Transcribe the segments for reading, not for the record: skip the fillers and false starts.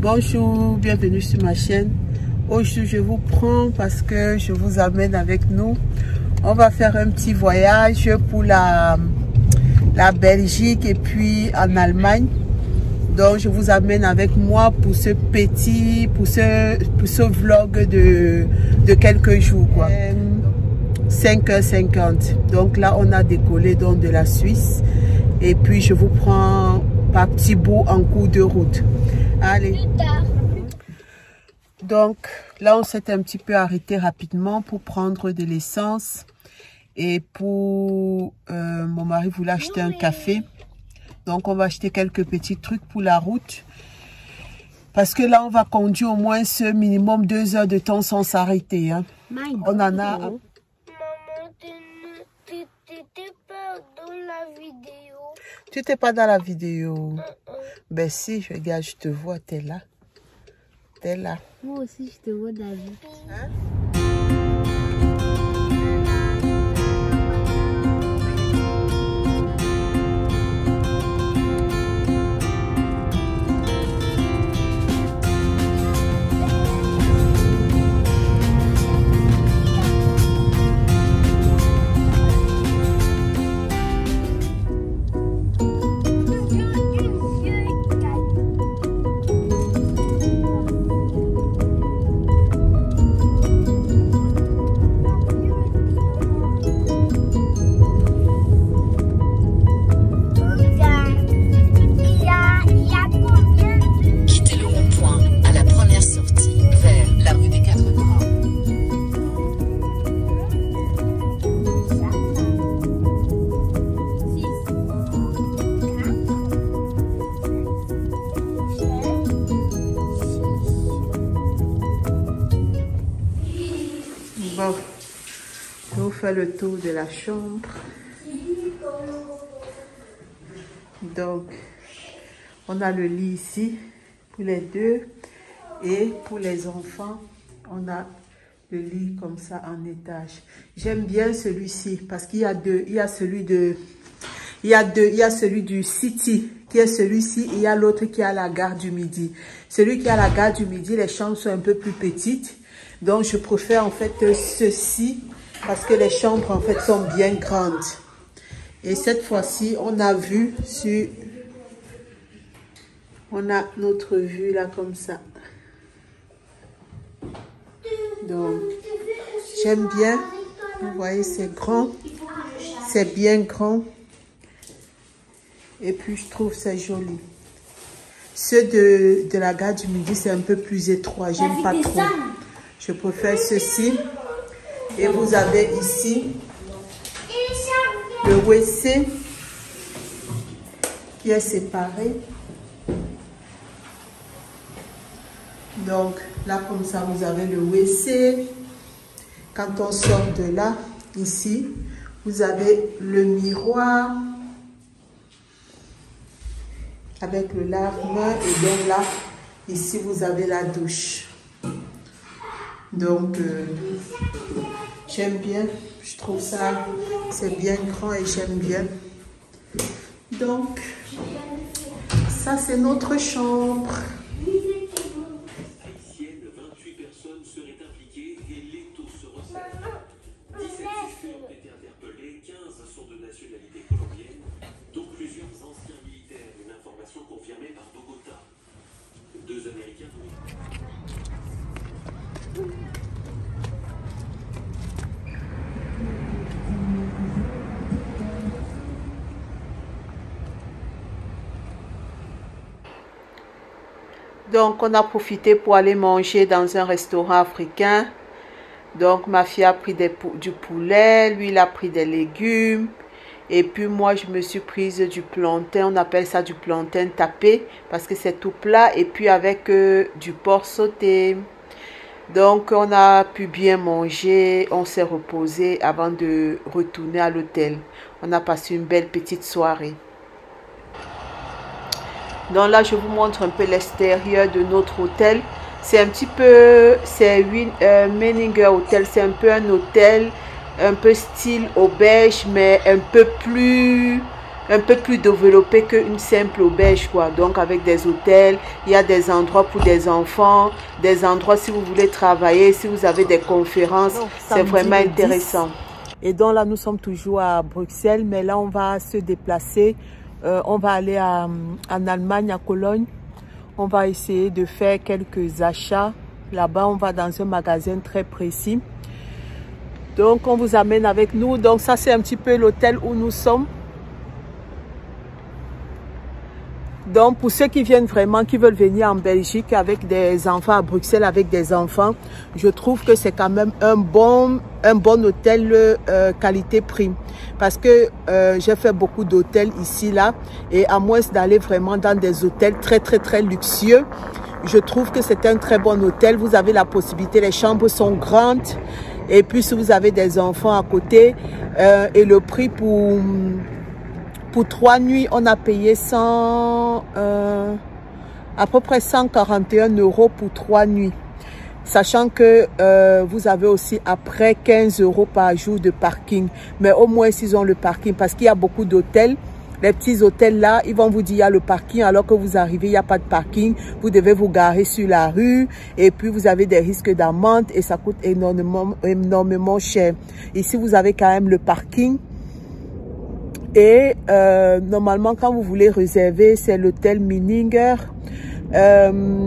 Bonjour, bienvenue sur ma chaîne. Aujourd'hui je vous prends parce que je vous amène avec nous. On va faire un petit voyage pour la Belgique et puis en Allemagne. Donc je vous amène avec moi pour ce vlog de quelques jours quoi. 5h50. Donc là on a décollé donc de la Suisse et puis je vous prends par petits bouts en cours de route. Allez. Donc là on s'est un petit peu arrêté rapidement pour prendre de l'essence et pour mon mari voulait acheter un café. Donc on va acheter quelques petits trucs pour la route. Parce que là on va conduire au moins ce minimum 2 heures de temps sans s'arrêter. Hein. On en a... Maman, t'étais pas dans la vidéo. Tu n'étais pas dans la vidéo? Ben si, regarde, je te vois, t'es là. T'es là. Moi aussi, je te vois, David. Hein? Bon, je vous fais le tour de la chambre. Donc, on a le lit ici pour les deux. Et pour les enfants, on a le lit comme ça en étage. J'aime bien celui-ci parce qu'il y a deux. Il y a celui de... Il y a celui du City qui est celui-ci et il y a l'autre qui est à la gare du Midi. Celui qui est à la gare du Midi, les chambres sont un peu plus petites. Donc, je préfère en fait ceci parce que les chambres en fait sont bien grandes. Et cette fois-ci, on a vu sur... On a notre vue là comme ça. Donc, j'aime bien. Vous voyez, c'est grand. C'est bien grand. Et puis, je trouve c'est joli. Ceux de la gare du Midi, c'est un peu plus étroit. J'aime pas trop. Je préfère ceci. Et vous avez ici le WC qui est séparé. Donc là, comme ça, vous avez le WC. Quand on sort de là, ici, vous avez le miroir avec le lave-main. Et donc là, ici, vous avez la douche. Donc, j'aime bien, je trouve ça, c'est bien grand et j'aime bien. Donc, ça c'est notre chambre. Donc, on a profité pour aller manger dans un restaurant africain. Donc, ma fille a pris du poulet, lui, il a pris des légumes. Et puis, moi, je me suis prise du plantain. On appelle ça du plantain tapé parce que c'est tout plat. Et puis, avec du porc sauté. Donc, on a pu bien manger. On s'est reposé avant de retourner à l'hôtel. On a passé une belle petite soirée. Donc là, je vous montre un peu l'extérieur de notre hôtel. C'est un petit peu, c'est Menninger Hotel. C'est un peu un hôtel, un peu style auberge, mais un peu plus un peu plus développé qu'une simple auberge, quoi. Donc avec des hôtels, il y a des endroits pour des enfants, des endroits si vous voulez travailler, si vous avez des conférences, c'est vraiment intéressant. Et donc là, nous sommes toujours à Bruxelles, mais là, on va se déplacer. On va aller en Allemagne, à Cologne. On va essayer de faire quelques achats. Là-bas, on va dans un magasin très précis. Donc, on vous amène avec nous. Donc, ça, c'est un petit peu l'hôtel où nous sommes. Donc, pour ceux qui viennent vraiment, qui veulent venir en Belgique avec des enfants, à Bruxelles avec des enfants, je trouve que c'est quand même un bon hôtel qualité-prix. Parce que j'ai fait beaucoup d'hôtels ici, là, et à moins d'aller vraiment dans des hôtels très luxueux, je trouve que c'est un très bon hôtel. Vous avez la possibilité, les chambres sont grandes, et puis si vous avez des enfants à côté, et le prix pour 3 nuits, on a payé à peu près 141 € pour 3 nuits. Sachant que vous avez aussi après 15 € par jour de parking. Mais au moins, ils ont le parking parce qu'il y a beaucoup d'hôtels. Les petits hôtels là, ils vont vous dire il y a le parking alors que vous arrivez, il n'y a pas de parking. Vous devez vous garer sur la rue et puis vous avez des risques d'amende et ça coûte énormément cher. Ici, vous avez quand même le parking. Et normalement, quand vous voulez réserver, c'est l'hôtel Mininger.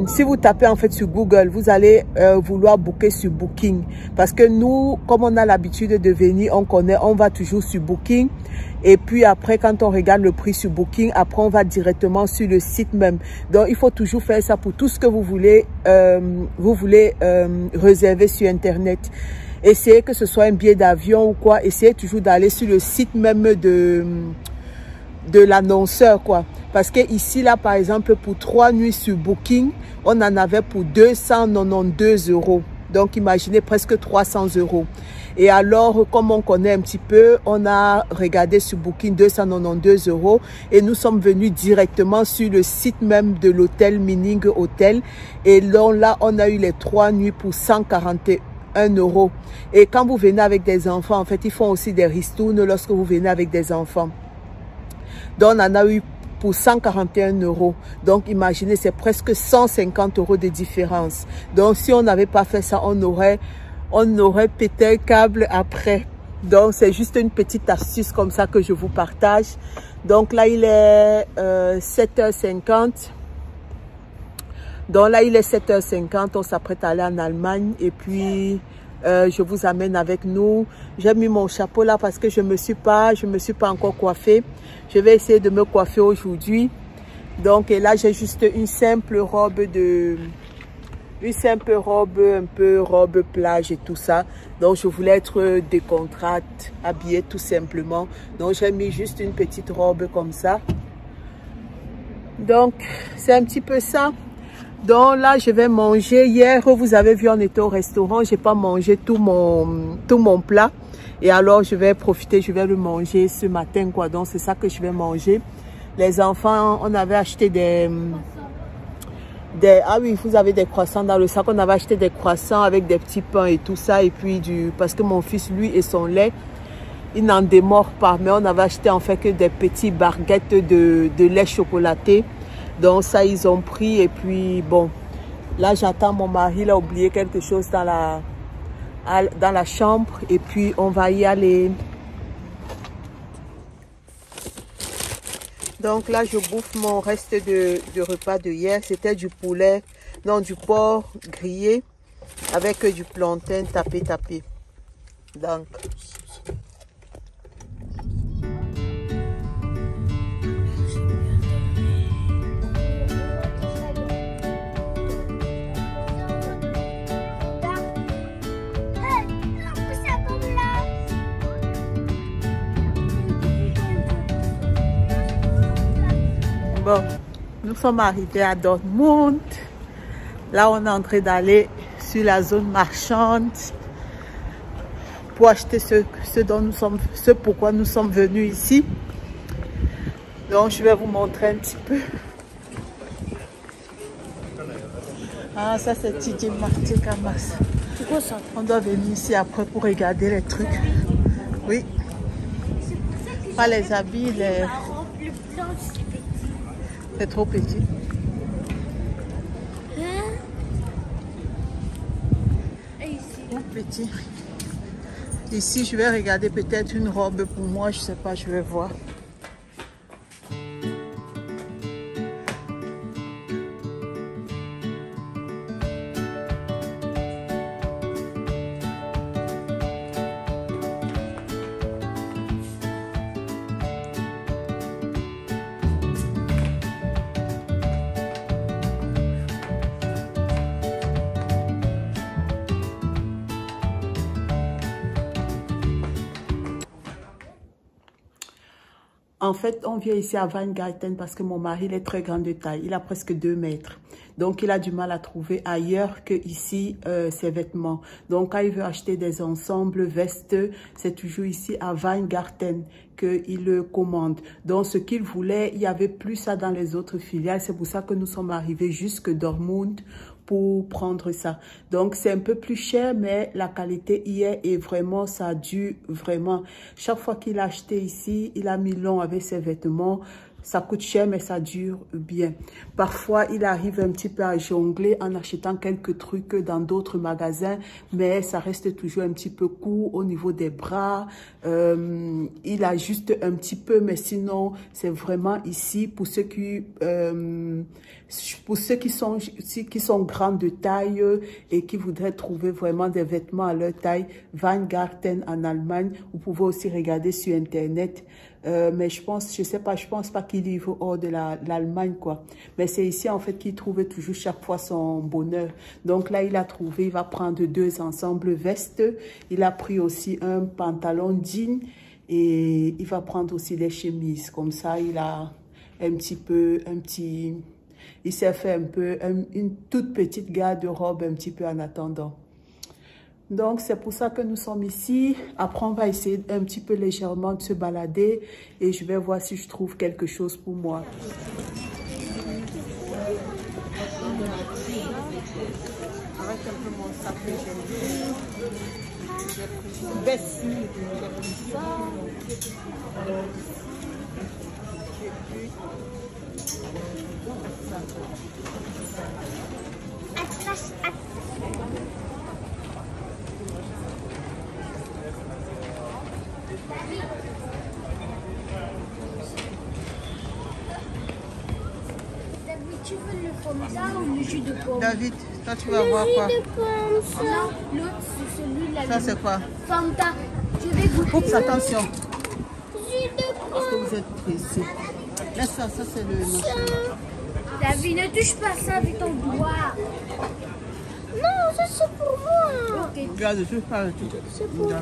Si vous tapez en fait sur Google, vous allez vouloir booker sur Booking. Parce que nous, comme on a l'habitude de venir, on connaît, on va toujours sur Booking. Et puis après, quand on regarde le prix sur Booking, après on va directement sur le site même. Donc, il faut toujours faire ça pour tout ce que vous voulez réserver sur Internet. Essayez que ce soit un billet d'avion ou quoi. Essayez toujours d'aller sur le site même de l'annonceur, quoi. Parce que ici, là, par exemple, pour 3 nuits sur Booking, on en avait pour 292 €. Donc, imaginez presque 300 €. Et alors, comme on connaît un petit peu, on a regardé sur Booking 292 € et nous sommes venus directement sur le site même de l'hôtel Mining Hotel. Et là, on a eu les 3 nuits pour 141 €. Et quand vous venez avec des enfants, en fait, ils font aussi des ristournes lorsque vous venez avec des enfants. Donc, on en a eu pour 141 €. Donc, imaginez, c'est presque 150 € de différence. Donc, si on n'avait pas fait ça, on aurait pété un câble après. Donc, c'est juste une petite astuce comme ça que je vous partage. Donc, là, il est 7h50. Donc là, il est 7h50, on s'apprête à aller en Allemagne et puis je vous amène avec nous. J'ai mis mon chapeau là parce que je me suis pas encore coiffée. Je vais essayer de me coiffer aujourd'hui. Donc et là, j'ai juste une simple robe un peu robe plage et tout ça. Donc je voulais être décontractée, habillée tout simplement. Donc j'ai mis juste une petite robe comme ça. Donc c'est un petit peu ça. Donc là, je vais manger. Hier, vous avez vu, on était au restaurant. J'ai pas mangé tout mon plat. Et alors, je vais profiter, je vais le manger ce matin, quoi. Donc, c'est ça que je vais manger. Les enfants, on avait acheté ah oui, vous avez des croissants dans le sac. On avait acheté des croissants avec des petits pains et tout ça. Et puis, parce que mon fils, lui, et son lait, il n'en démord pas. Mais on avait acheté, en fait, que des petits baguettes de lait chocolaté. Donc ça, ils ont pris et puis bon, là j'attends mon mari, il a oublié quelque chose dans la chambre et puis on va y aller. Donc là, je bouffe mon reste de repas de hier. C'était du poulet, non, du porc grillé avec du plantain tapé. Donc... Bon, nous sommes arrivés à Dortmund. Là, on est en train d'aller sur la zone marchande pour acheter ce pourquoi nous sommes venus ici. Donc, je vais vous montrer un petit peu. Ah, ça, c'est TJ Maxx Kamas. C'est quoi ça? On doit venir ici après pour regarder les trucs. Oui. Pas les habits, Non, c'est petit. C'est trop petit. Hein? Et ici? Trop petit. Ici, je vais regarder peut-être une robe pour moi. Je sais pas, je vais voir. En fait, on vient ici à Weingarten parce que mon mari il est très grand de taille. Il a presque 2 mètres. Donc, il a du mal à trouver ailleurs que ici ses vêtements. Donc, quand il veut acheter des ensembles, vestes, c'est toujours ici à Weingarten qu'il le commande. Donc, ce qu'il voulait, il n'y avait plus ça dans les autres filiales. C'est pour ça que nous sommes arrivés jusque Dortmund pour prendre ça. Donc, c'est un peu plus cher, mais la qualité y est et vraiment, ça a dû vraiment. Chaque fois qu'il a acheté ici, il a mis long avec ses vêtements. Ça coûte cher, mais ça dure bien. Parfois, il arrive un petit peu à jongler en achetant quelques trucs dans d'autres magasins, mais ça reste toujours un petit peu court au niveau des bras. Il ajuste un petit peu, mais sinon, c'est vraiment ici pour ceux qui sont grands de taille et qui voudraient trouver vraiment des vêtements à leur taille. Weingarten en Allemagne. Vous pouvez aussi regarder sur Internet. Mais je pense pas qu'il livre hors de l'Allemagne, quoi. Mais c'est ici, en fait, qu'il trouve toujours chaque fois son bonheur. Donc là, il a trouvé, il va prendre 2 ensembles vestes. Il a pris aussi un pantalon jean et il va prendre aussi des chemises. Comme ça, il a il s'est fait un peu, une toute petite garde-robe un petit peu en attendant. Donc, c'est pour ça que nous sommes ici. Après, on va essayer un petit peu légèrement de se balader et je vais voir si je trouve quelque chose pour moi. Avec un peu mon sac que j'ai pris ça. J'ai pris Tu veux le Fanta ou le jus de pomme? David, toi tu vas voir quoi? Le jus de pomme, ça. Non, l'autre c'est celui-là. Ça c'est quoi? Fanta. Je vais goûter. Oups, attention. Jus de pomme. Parce que vous êtes pressé. Laisse ça, ça c'est le machin. David, ne touche pas ça avec ton doigt. Non, ça c'est pour moi. Okay. Regarde, je touche pas le tout. C'est pour moi.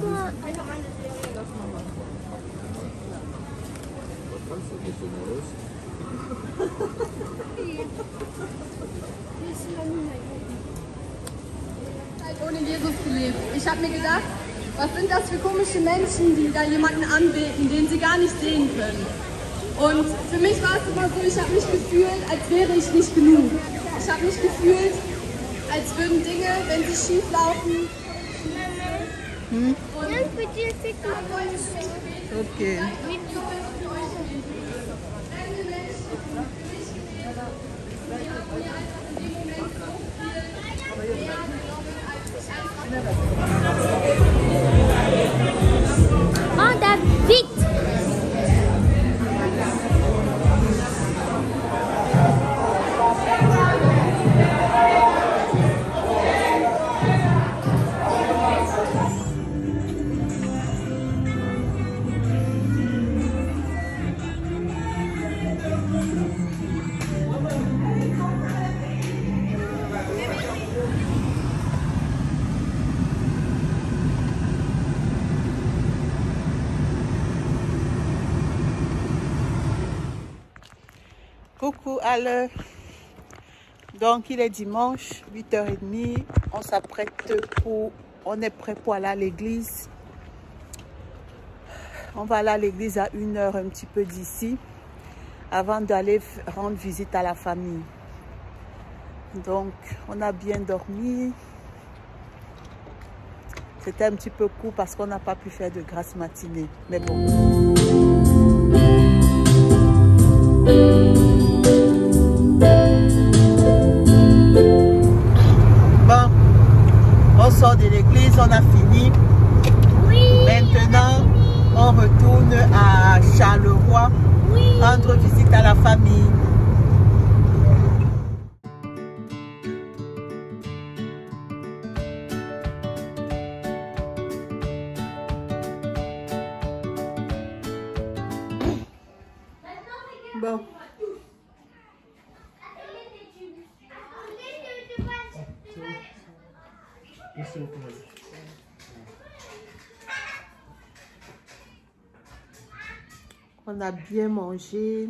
Ohne Jesus gelebt. Ich habe mir gedacht, was sind das für komische Menschen, die da jemanden anbeten, den sie gar nicht sehen können. Und für mich war es immer so, ich habe mich gefühlt, als wäre ich nicht genug. Ich habe mich gefühlt, als würden Dinge, wenn sie schief laufen. Okay. Oh, David! Coucou à l'heure. Donc il est dimanche, 8h30. On s'apprête on est prêt pour aller à l'église. On va aller à l'église à 1h un petit peu d'ici, avant d'aller rendre visite à la famille. Donc on a bien dormi. C'était un petit peu court parce qu'on n'a pas pu faire de grasse matinée. Mais bon. On a bien mangé.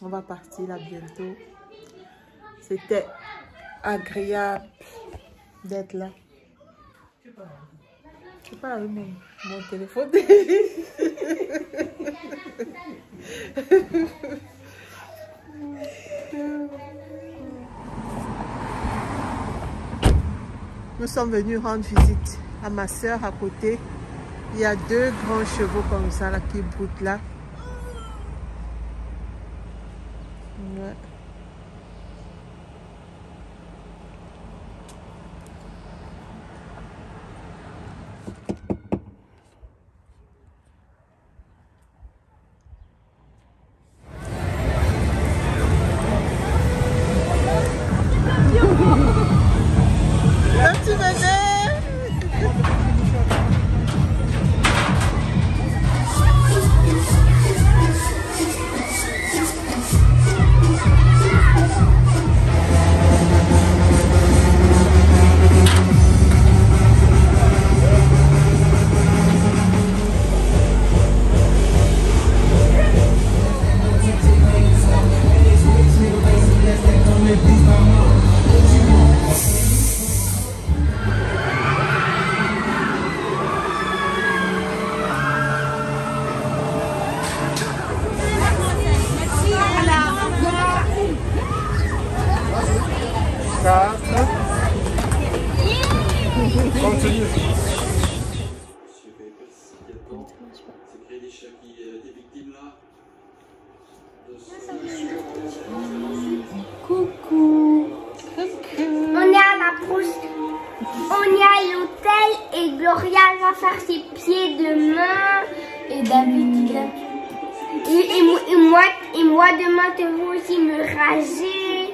On va partir là bientôt. C'était agréable d'être là. Je sais pas avec mon téléphone. Nous sommes venus rendre visite à ma soeur à côté. Il y a 2 grands chevaux comme ça là, qui broutent là. Ouais. Coucou. On est à l'hôtel et Gloria va faire ses pieds demain. Et David, et moi demain, tu vas aussi me raser.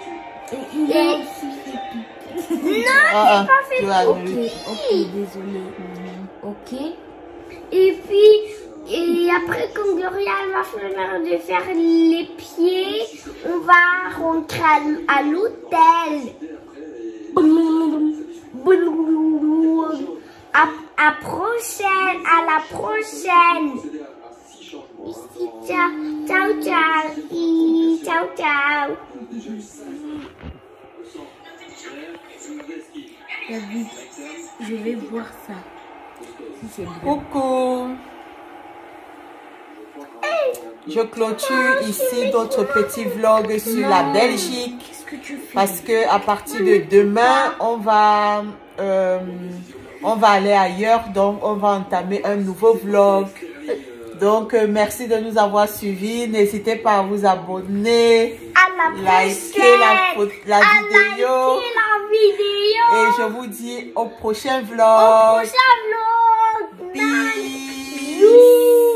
Et il a aussi fait pipi. Non, j'ai pas fait pipi. Ok, désolé. Ok. Et puis, et après, quand Gloria va finir de faire les pieds, on va rentrer à l'hôtel. À la prochaine. Ici, ciao, ciao, ciao. Ciao, ciao. David, je vais voir ça. Si Coucou. Je clôture ici notre petit vlog sur la Belgique. Qu'est-ce que tu fais? Parce que à partir de demain, on va aller ailleurs. Donc, on va entamer un nouveau vlog. Donc, merci de nous avoir suivis. N'hésitez pas à vous abonner, liker la vidéo. Et je vous dis au prochain vlog. Au prochain vlog. Peace.